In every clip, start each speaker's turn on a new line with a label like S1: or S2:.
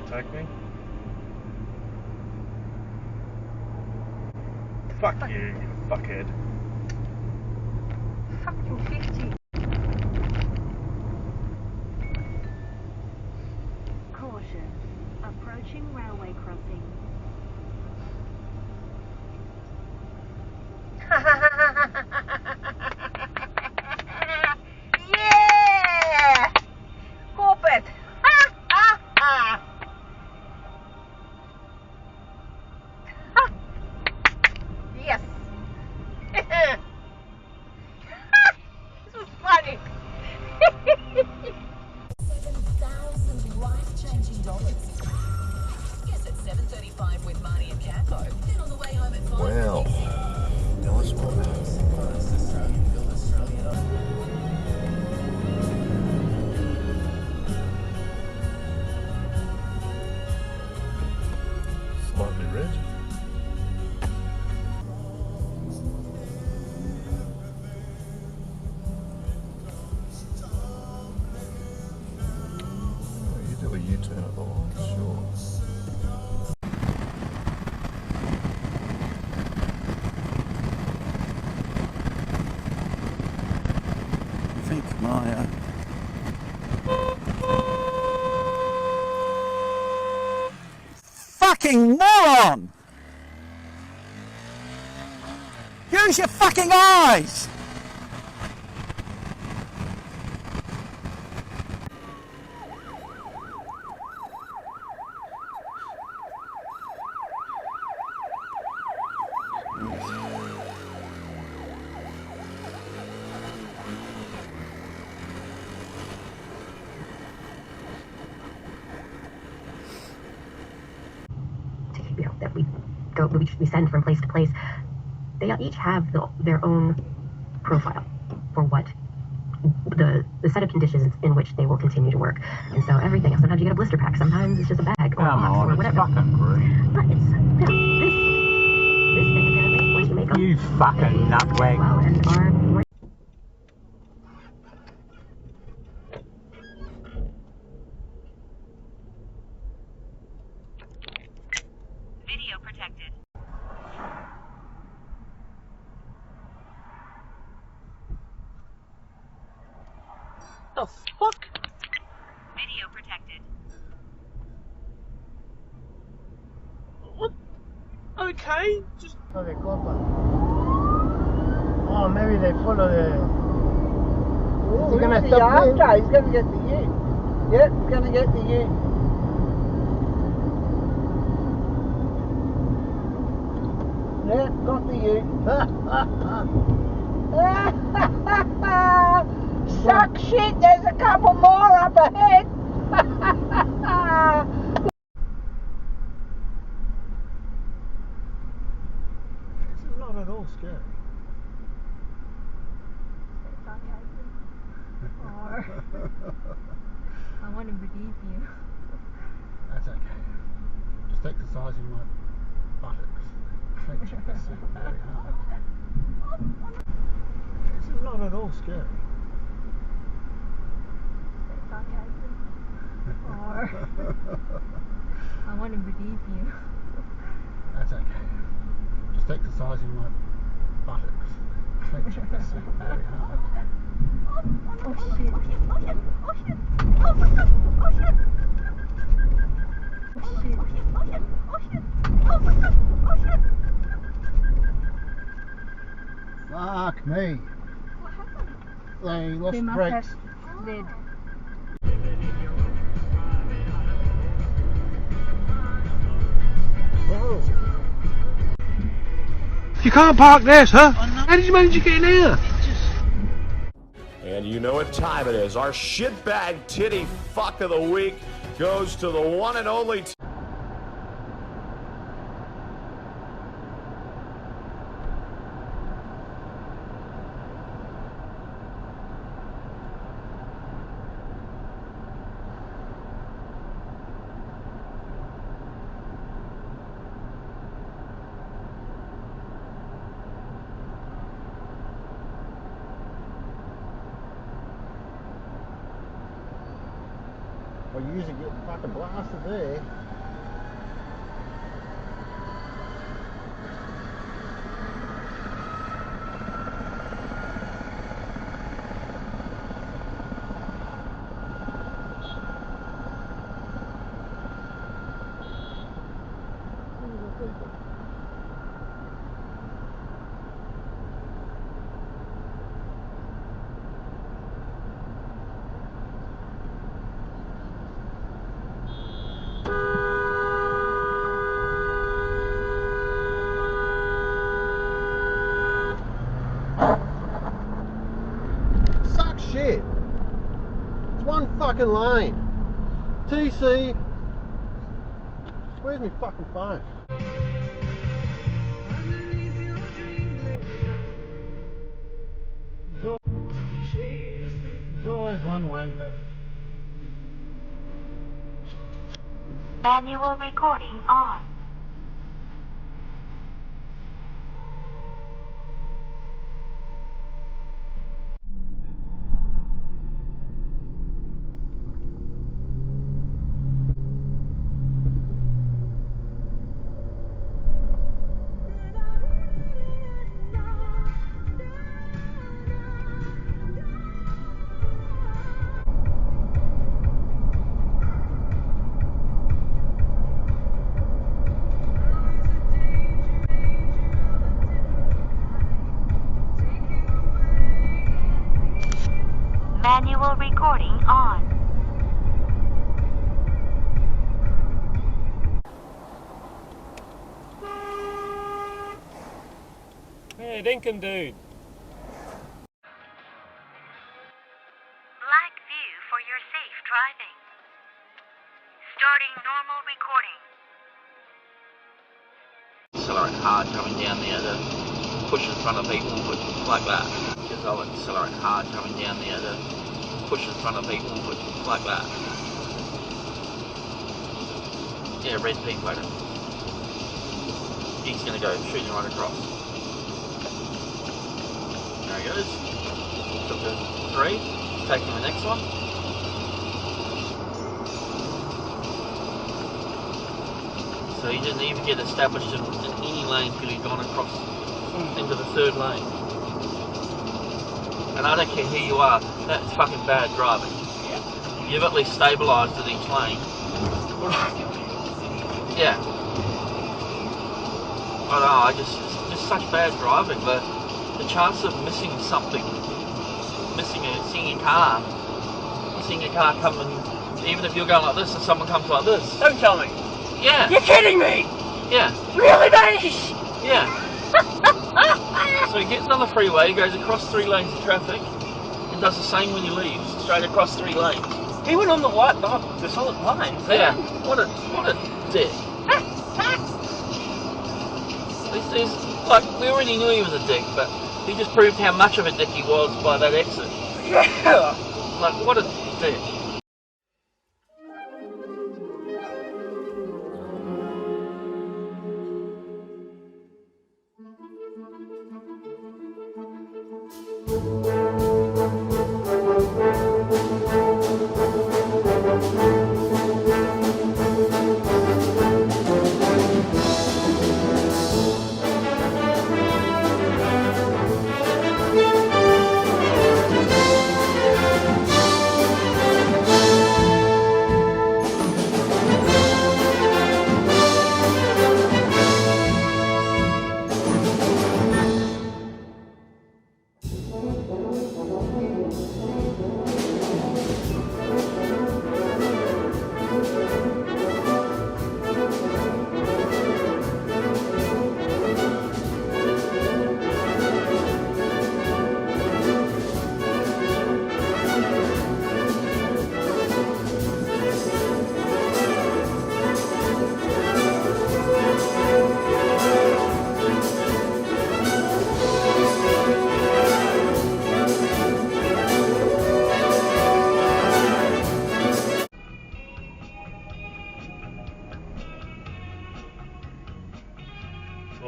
S1: attack me? Fuck you, you fuckhead.
S2: Fucking 50.
S3: Caution. Approaching railway crossing.
S2: Yeah! Corporate! Yes! This was funny!
S4: $7,000 life-changing dollars. Yes, at 7:35 with Marnie and Capo. Then on the way home at 5.
S5: Well, nice one. Slightly red. You do a U-turn at the line, sure. I think my fucking moron! Use your fucking eyes!
S6: That we send from place to place, they each have their own profile for what the set of conditions in which they will continue to work. And so everything, sometimes you get a blister pack, sometimes it's just a bag or a box or whatever.
S5: Fucking green.
S6: But it's, this thing apparently, once you make them,
S5: You fucking nutwag.
S6: well, and are more.
S3: Video protected.
S1: The fuck?
S3: Video protected.
S1: What? Okay, just...
S7: Oh, the copper. Oh, maybe they follow the...
S2: Ooh,
S7: Is he gonna
S2: who's
S7: stop
S2: he
S7: him?
S2: after? He's gonna get the ute. Yep, he's gonna get the ute. Yep, got the ute. Suck shit, there's a couple more up ahead.
S7: It's not at all scary.
S3: I want to believe you.
S7: That's okay. Just exercising my buttocks. Clench the seat very hard. It's not at all scary.
S3: I want to believe you.
S7: That's okay. Just exercising my buttocks. Clench the seat very hard.
S3: Oh shit. Oh shit. Oh shit. Oh shit.
S2: Oh my god. Oh shit.
S3: Oh shit.
S2: Oh shit. Oh shit. Oh shit. Oh my god. Oh shit.
S7: Fuck me.
S2: What happened?
S7: They lost
S3: They must
S7: brakes.
S3: have slid.
S7: Whoa.
S1: You can't park there, sir. How did you manage to get in here?
S8: And you know what time it is. Our shitbag titty fuck of the week goes to the one and only...
S7: Well, you usually get fucking blasted there.
S1: people. Sucks shit. It's one fucking lane. TC. Where's my fucking phone? There's always one way.
S3: Manual recording on. Manual recording on.
S1: Hey, Dinkin dude.
S3: Black view for your safe driving. Starting normal recording.
S9: Accelerate hard coming down there to push in front of people, but like that. Because I'll accelerate hard coming down there to push in front of people, but like that. Yeah, red P photo. He's gonna go shooting right across. There he goes. Took the 3. He's taking the next one. So he didn't even get established in any lane till he'd gone across into the 3rd lane. And I don't care who you are, that's fucking bad driving. You've at least stabilised in each lane. Yeah. I don't know, it's just such bad driving. The chance of missing something, seeing a car coming, even if you're going like this and someone comes like this.
S5: Don't tell me.
S9: Yeah.
S5: You're kidding me!
S9: Yeah.
S5: Really, mate?
S9: Yeah. So he gets on the freeway, goes across 3 lanes of traffic, and does the same when he leaves, straight across 3 lanes.
S5: He went on the white, the solid line.
S9: Yeah. What a dick. There's, like, we already knew he was a dick, but he just proved how much of a dick he was by that exit.
S5: Yeah.
S9: Like, what a dick.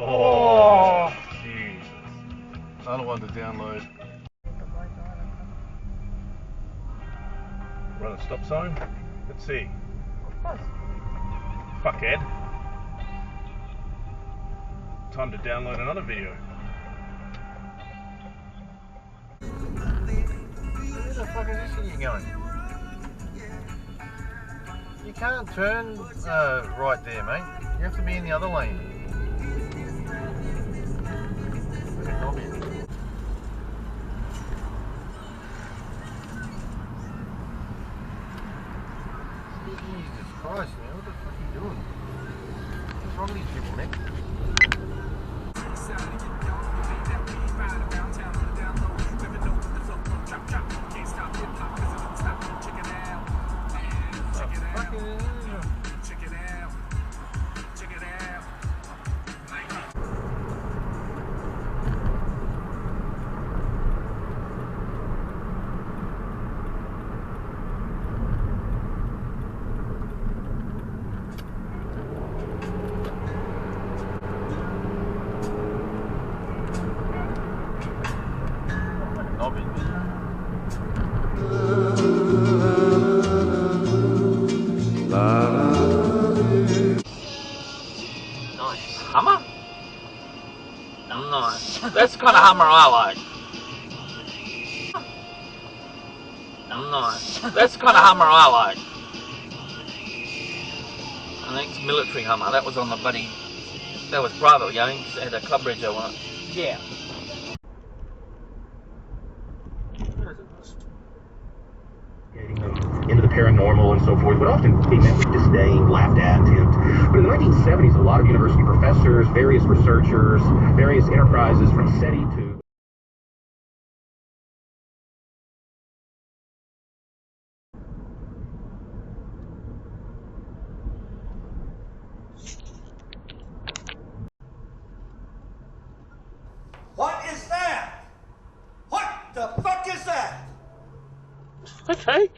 S7: Oh, Jesus. Another one to download. Run a stop sign. Let's see. Fuckhead. Time to download another video.
S1: Where the fuck is this thing going? You can't turn right there, mate. You have to be in the other lane. fucking knobby. Jesus Christ, man, what the fuck are you doing? What's wrong with these people, Nick?
S9: Nice. Hummer? Nice. That's the kind of Hummer I like. Nice. That's the kind of Hummer I like. An ex-military Hummer. That was on the buddy. That was private, you know. It had a club rego on it. Yeah.
S10: Into the paranormal and so forth would often be met with disdain, laughed at, and but in the 1970s, a lot of university professors, various researchers, various enterprises from SETI to
S11: What is that? What the fuck is that?
S1: Okay.